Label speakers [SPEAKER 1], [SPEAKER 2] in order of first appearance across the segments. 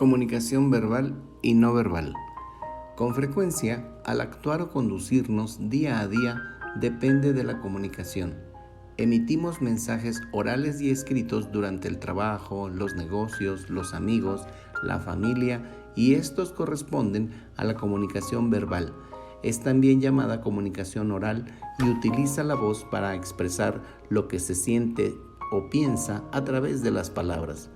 [SPEAKER 1] Comunicación verbal y no verbal. Con frecuencia, al actuar o conducirnos día a día, depende de la comunicación. Emitimos mensajes orales y escritos durante el trabajo, los negocios, los amigos, la familia, y estos corresponden a la comunicación verbal. Es también llamada comunicación oral y utiliza la voz para expresar lo que se siente o piensa a través de las palabras.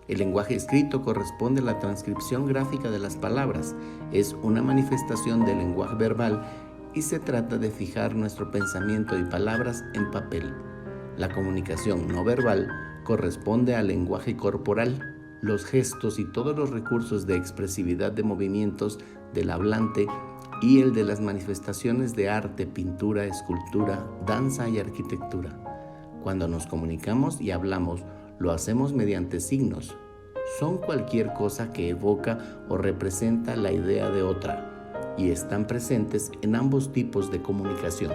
[SPEAKER 1] El lenguaje escrito corresponde a la transcripción gráfica de las palabras. Es una manifestación del lenguaje verbal y se trata de fijar nuestro pensamiento y palabras en papel. La comunicación no verbal corresponde al lenguaje corporal, los gestos y todos los recursos de expresividad de movimientos del hablante y el de las manifestaciones de arte, pintura, escultura, danza y arquitectura. Cuando nos comunicamos y hablamos, lo hacemos mediante signos. Son cualquier cosa que evoca o representa la idea de otra y están presentes en ambos tipos de comunicación.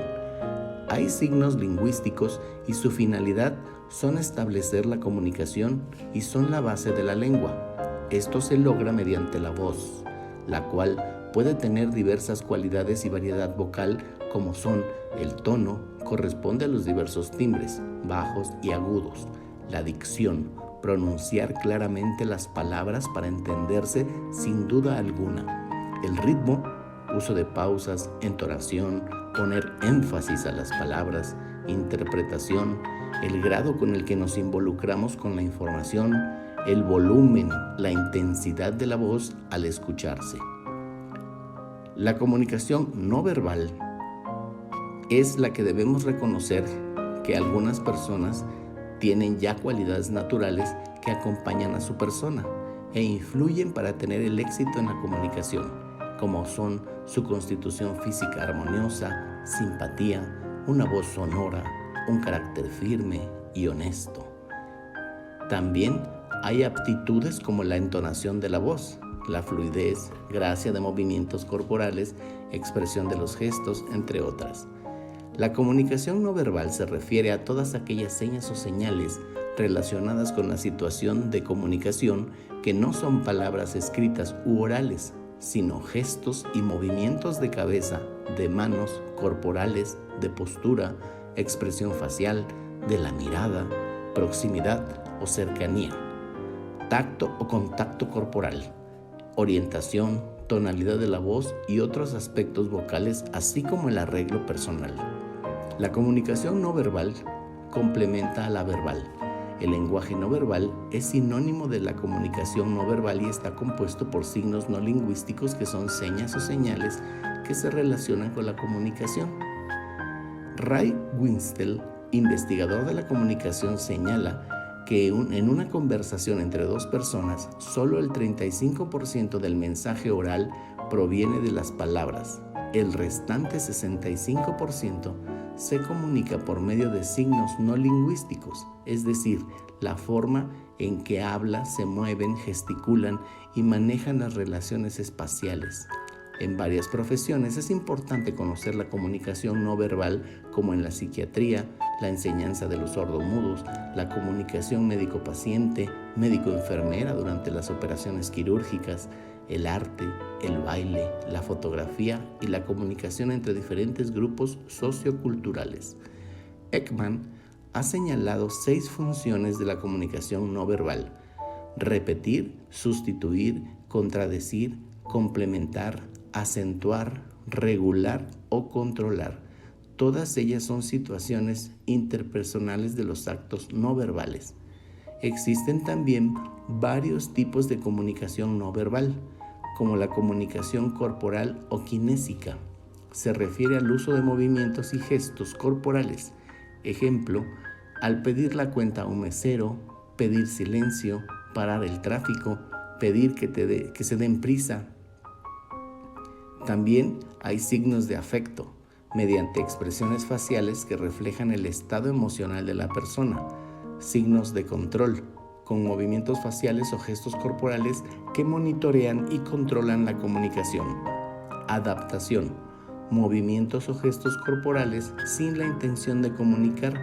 [SPEAKER 1] Hay signos lingüísticos y su finalidad son establecer la comunicación y son la base de la lengua. Esto se logra mediante la voz, la cual puede tener diversas cualidades y variedad vocal, como son el tono, corresponde a los diversos timbres, bajos y agudos. La dicción, pronunciar claramente las palabras para entenderse sin duda alguna. El ritmo, uso de pausas, entonación, poner énfasis a las palabras, interpretación, el grado con el que nos involucramos con la información, el volumen, la intensidad de la voz al escucharse. La comunicación no verbal es la que debemos reconocer que algunas personas tienen ya cualidades naturales que acompañan a su persona e influyen para tener el éxito en la comunicación, como son su constitución física armoniosa, simpatía, una voz sonora, un carácter firme y honesto. También hay aptitudes como la entonación de la voz, la fluidez, gracia de movimientos corporales, expresión de los gestos, entre otras. La comunicación no verbal se refiere a todas aquellas señas o señales relacionadas con la situación de comunicación que no son palabras escritas u orales, sino gestos y movimientos de cabeza, de manos, corporales, de postura, expresión facial, de la mirada, proximidad o cercanía, tacto o contacto corporal, orientación, tonalidad de la voz y otros aspectos vocales, así como el arreglo personal. La comunicación no verbal complementa a la verbal. El lenguaje no verbal es sinónimo de la comunicación no verbal y está compuesto por signos no lingüísticos que son señas o señales que se relacionan con la comunicación. Ray Winstell, investigador de la comunicación, señala que en una conversación entre dos personas, solo el 35% del mensaje oral proviene de las palabras. El restante 65% se comunica por medio de signos no lingüísticos, es decir, la forma en que hablan, se mueven, gesticulan y manejan las relaciones espaciales. En varias profesiones es importante conocer la comunicación no verbal, como en la psiquiatría, la enseñanza de los sordomudos, la comunicación médico-paciente, médico-enfermera durante las operaciones quirúrgicas, el arte, el baile, la fotografía y la comunicación entre diferentes grupos socioculturales. Ekman ha señalado 6 funciones de la comunicación no verbal: repetir, sustituir, contradecir, complementar, acentuar, regular o controlar. Todas ellas son situaciones interpersonales de los actos no verbales. Existen también varios tipos de comunicación no verbal, como la comunicación corporal o kinésica. Se refiere al uso de movimientos y gestos corporales. Ejemplo, al pedir la cuenta a un mesero, pedir silencio, parar el tráfico, pedir que se den prisa. También hay signos de afecto, mediante expresiones faciales que reflejan el estado emocional de la persona. Signos de control, con movimientos faciales o gestos corporales que monitorean y controlan la comunicación. Adaptación, movimientos o gestos corporales sin la intención de comunicar,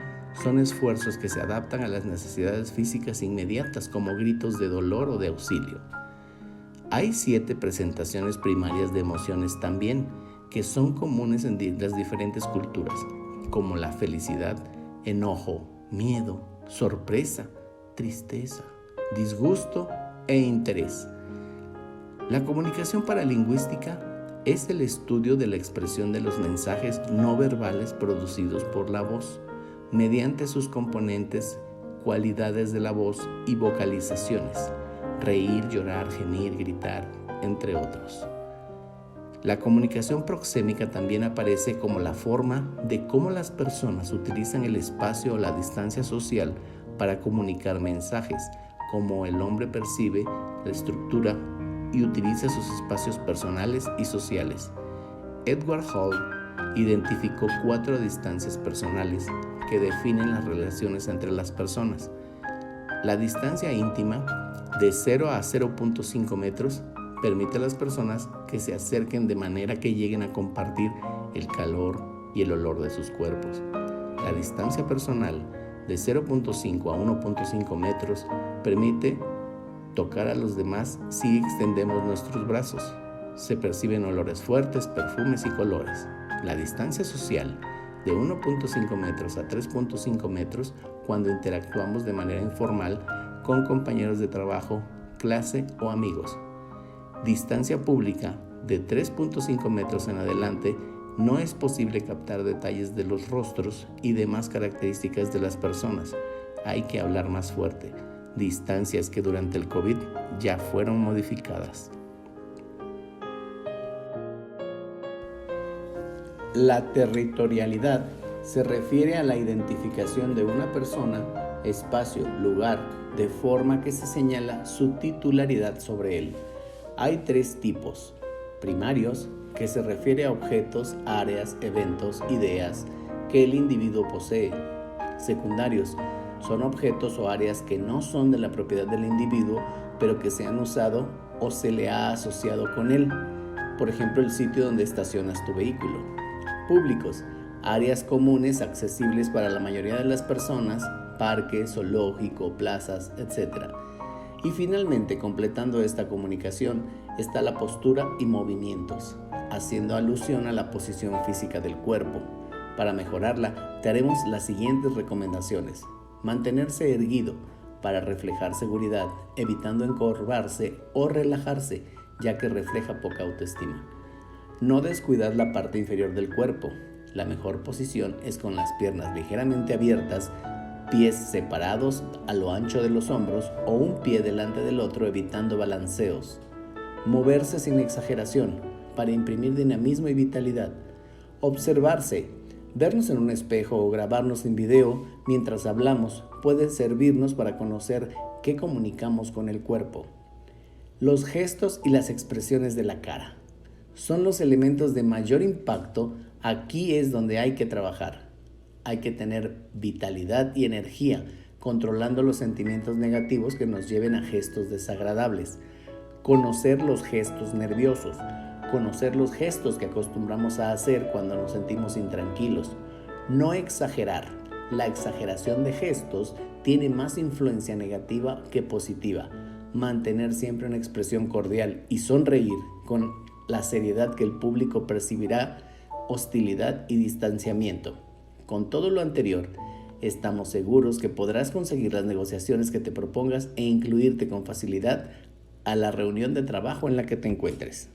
[SPEAKER 1] son esfuerzos que se adaptan a las necesidades físicas inmediatas, como gritos de dolor o de auxilio. Hay 7 presentaciones primarias de emociones también, que son comunes en las diferentes culturas, como la felicidad, enojo, miedo, sorpresa, tristeza, disgusto e interés. La comunicación paralingüística es el estudio de la expresión de los mensajes no verbales producidos por la voz, mediante sus componentes, cualidades de la voz y vocalizaciones, reír, llorar, gemir, gritar, entre otros. La comunicación proxémica también aparece como la forma de cómo las personas utilizan el espacio o la distancia social para comunicar mensajes, cómo el hombre percibe la estructura y utiliza sus espacios personales y sociales. Edward Hall identificó 4 distancias personales que definen las relaciones entre las personas. La distancia íntima, de 0 a 0.5 metros, permite a las personas que se acerquen de manera que lleguen a compartir el calor y el olor de sus cuerpos. La distancia personal, de 0.5 a 1.5 metros, permite tocar a los demás si extendemos nuestros brazos. Se perciben olores fuertes, perfumes y colores. La distancia social, de 1.5 metros a 3.5 metros, cuando interactuamos de manera informal con compañeros de trabajo, clase o amigos. Distancia pública, de 3.5 metros en adelante, no es posible captar detalles de los rostros y demás características de las personas. Hay que hablar más fuerte. Distancias que durante el COVID ya fueron modificadas. La territorialidad se refiere a la identificación de una persona, espacio, lugar, de forma que se señala su titularidad sobre él. Hay 3 tipos: primarios, que se refiere a objetos, áreas, eventos, ideas que el individuo posee. Secundarios, son objetos o áreas que no son de la propiedad del individuo, pero que se han usado o se le ha asociado con él. Por ejemplo, el sitio donde estacionas tu vehículo. Públicos, áreas comunes accesibles para la mayoría de las personas, parques, zoológico, plazas, etc. Y finalmente, completando esta comunicación, está la postura y movimientos, haciendo alusión a la posición física del cuerpo. Para mejorarla, te haremos las siguientes recomendaciones. Mantenerse erguido para reflejar seguridad, evitando encorvarse o relajarse, ya que refleja poca autoestima. No descuidar la parte inferior del cuerpo. La mejor posición es con las piernas ligeramente abiertas, pies separados a lo ancho de los hombros o un pie delante del otro, evitando balanceos. Moverse sin exageración para imprimir dinamismo y vitalidad. Observarse. Vernos en un espejo o grabarnos en video mientras hablamos puede servirnos para conocer qué comunicamos con el cuerpo. Los gestos y las expresiones de la cara son los elementos de mayor impacto. Aquí es donde hay que trabajar. Hay que tener vitalidad y energía, controlando los sentimientos negativos que nos lleven a gestos desagradables. Conocer los gestos nerviosos. Conocer los gestos que acostumbramos a hacer cuando nos sentimos intranquilos. No exagerar. La exageración de gestos tiene más influencia negativa que positiva. Mantener siempre una expresión cordial y sonreír con la seriedad que el público percibirá, hostilidad y distanciamiento. Con todo lo anterior, estamos seguros que podrás conseguir las negociaciones que te propongas e incluirte con facilidad a la reunión de trabajo en la que te encuentres.